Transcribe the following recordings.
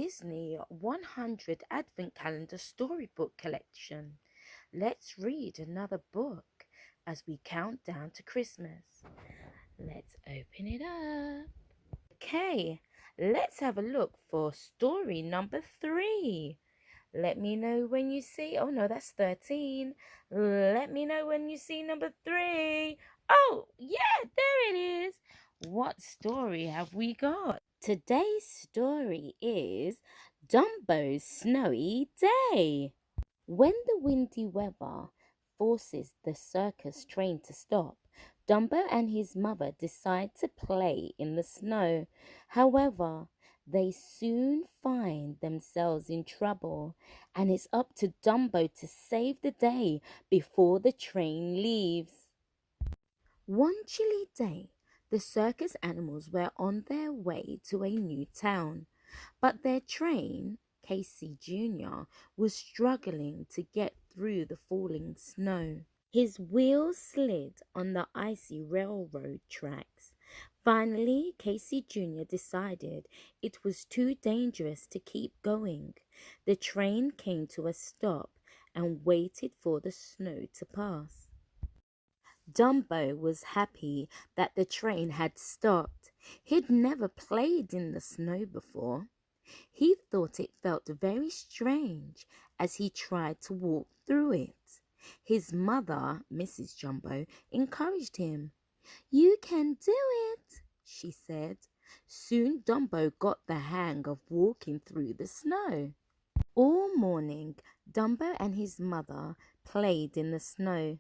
Disney 100 Advent Calendar Storybook Collection. Let's read another book as we count down to Christmas. Let's open it up. Okay, let's have a look for story number 3. Let me know when you see, oh no, that's 13. Let me know when you see number 3. Oh, yeah, there it is. What story have we got? Today's story is Dumbo's Snowy Day. When the windy weather forces the circus train to stop, Dumbo and his mother decide to play in the snow. However, they soon find themselves in trouble, and it's up to Dumbo to save the day before the train leaves. One chilly day, the circus animals were on their way to a new town, but their train, Casey Jr., was struggling to get through the falling snow. His wheels slid on the icy railroad tracks. Finally, Casey Jr. decided it was too dangerous to keep going. The train came to a stop and waited for the snow to pass. Dumbo was happy that the train had stopped. He'd never played in the snow before. He thought it felt very strange as he tried to walk through it. His mother, Mrs. Jumbo, encouraged him. "You can do it," she said. Soon Dumbo got the hang of walking through the snow. All morning, Dumbo and his mother played in the snow.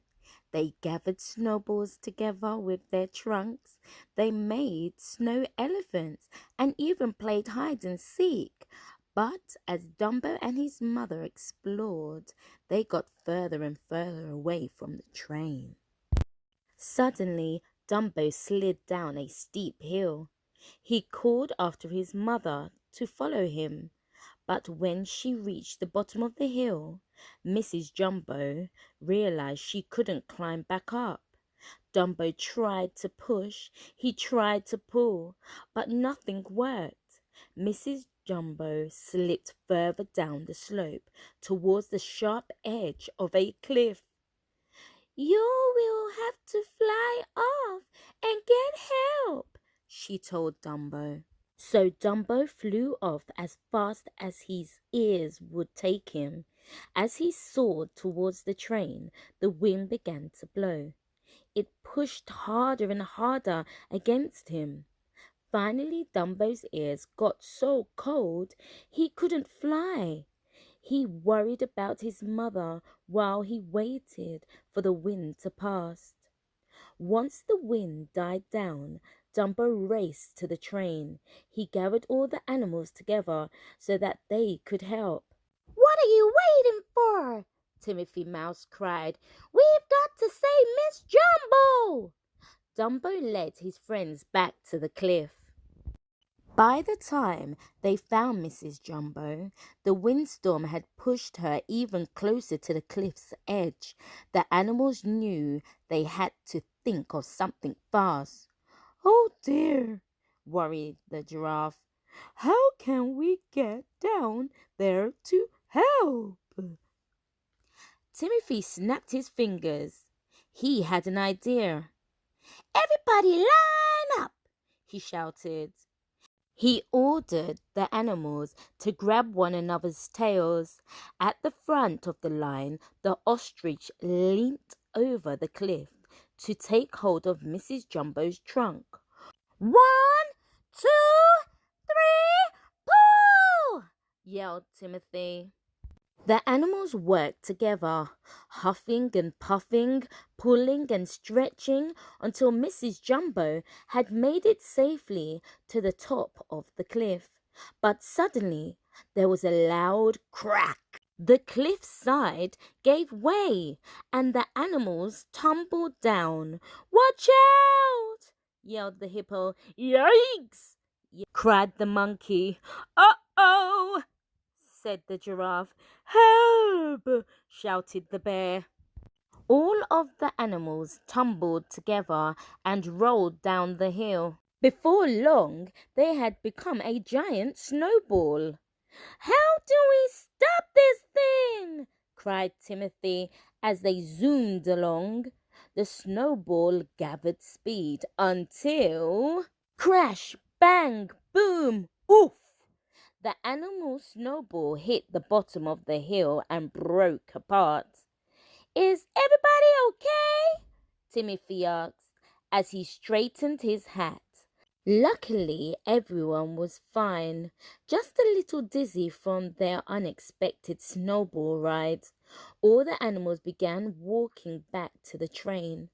They gathered snowballs together with their trunks. They made snow elephants and even played hide and seek. But as Dumbo and his mother explored, they got further and further away from the train. Suddenly, Dumbo slid down a steep hill. He called after his mother to follow him. But when she reached the bottom of the hill, Mrs. Jumbo realized she couldn't climb back up. Dumbo tried to push, he tried to pull, but nothing worked. Mrs. Jumbo slipped further down the slope towards the sharp edge of a cliff. "You will have to fly off and get help," she told Dumbo. So Dumbo flew off as fast as his ears would take him. As he soared towards the train, the wind began to blow. It pushed harder and harder against him. Finally, Dumbo's ears got so cold he couldn't fly. He worried about his mother while he waited for the wind to pass. Once the wind died down, Dumbo raced to the train. He gathered all the animals together so that they could help. "What are you waiting for?" Timothy Mouse cried. "We've got to save Miss Jumbo!" Dumbo led his friends back to the cliff. By the time they found Mrs. Jumbo, the windstorm had pushed her even closer to the cliff's edge. The animals knew they had to think of something fast. "Oh dear," worried the giraffe. "How can we get down there to help?" Timothy snapped his fingers. He had an idea. "Everybody line up," he shouted. He ordered the animals to grab one another's tails. At the front of the line, the ostrich leant over the cliff to take hold of Mrs. Jumbo's trunk. "1, 2, 3, pull!" yelled Timothy. The animals worked together, huffing and puffing, pulling and stretching until Mrs. Jumbo had made it safely to the top of the cliff. But suddenly there was a loud crack. The cliff side gave way and the animals tumbled down. "Watch out!" yelled the hippo. "Yikes!" cried the monkey. "Uh-oh!" said the giraffe. "Help!" shouted the bear. All of the animals tumbled together and rolled down the hill. Before long, they had become a giant snowball. "How do we stop this thing?" cried Timothy as they zoomed along. The snowball gathered speed until crash, bang, boom, oof! The animal snowball hit the bottom of the hill and broke apart. "Is everybody okay?" Timothy asked as he straightened his hat. Luckily, everyone was fine, just a little dizzy from their unexpected snowball ride. All the animals began walking back to the train.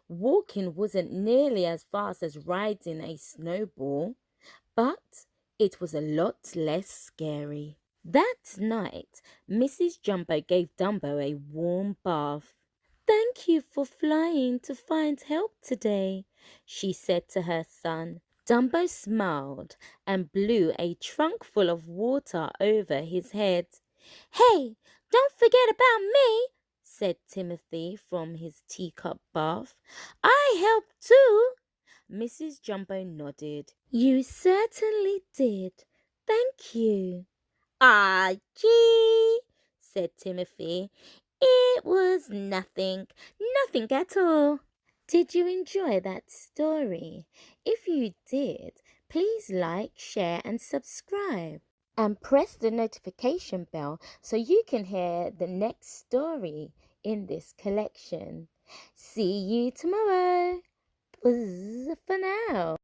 Walking wasn't nearly as fast as riding a snowball, but it was a lot less scary. That night, Mrs. Jumbo gave Dumbo a warm bath. "Thank you for flying to find help today," she said to her son. Dumbo smiled and blew a trunk full of water over his head. "Hey, don't forget about me," said Timothy from his teacup bath. "I helped too." Mrs. Jumbo nodded. "You certainly did. Thank you." "Ah, gee," said Timothy. "It was nothing at all." Did you enjoy that story? If you did, please like, share and subscribe. And press the notification bell so you can hear the next story in this collection. See you tomorrow. Buzz for now.